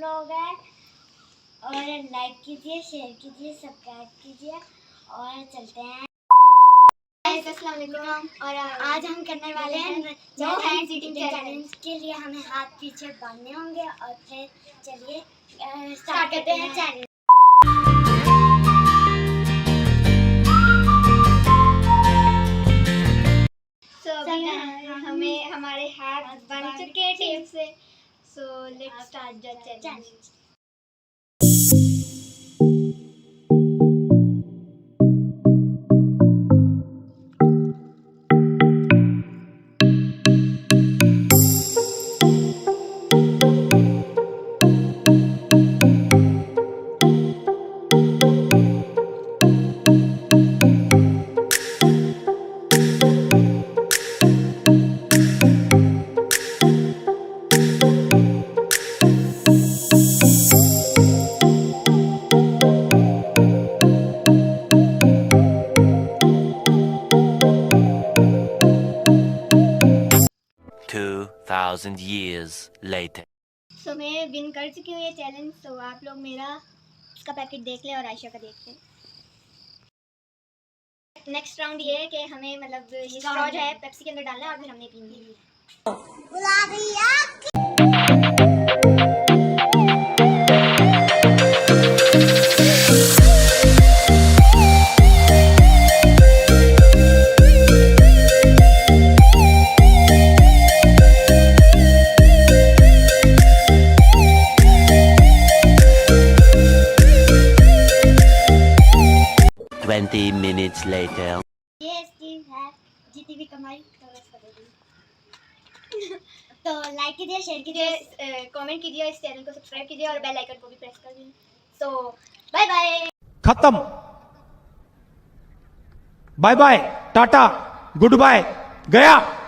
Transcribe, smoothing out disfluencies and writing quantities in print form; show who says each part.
Speaker 1: Vlog है। और like कीजिए, शेयर कीजिए, सब्सक्राइब कीजिए और चलते हैं। अस्सलाम वालेकुम। और आज हम करने वाले हैं नो हैंड्स ईटिंग चैलेंज। के लिए हमें हाथ पीछे बांधने होंगे और फिर चलिए स्टार्ट करते हैं चैलेंज।
Speaker 2: हमें हमारे हाथ बन चुके हैं टेप से। So let's start the challenge.
Speaker 3: years later.
Speaker 2: सो मैं विन कर चुकी हूँ ये चैलेंज। सो आप लोग मेरा इसका पैकेट देख लें और आयशा का देख लें। नेक्स्ट राउंड ये है कि हमें मतलब ये स्ट्रॉ जो है पेप्सी के अंदर डालना है और फिर हमने पीनी है।
Speaker 3: 20 minutes later.
Speaker 1: ये स्टीव है, जीती भी कमाई तो लाइक कीजिए, शेयर कीजिए,
Speaker 2: कमेंट कीजिए, इस चैनल को सब्सक्राइब कीजिए और बेल आइकन को भी प्रेस कर दीजिए। So bye bye.
Speaker 4: खत्म। Bye bye, tata, goodbye, गया।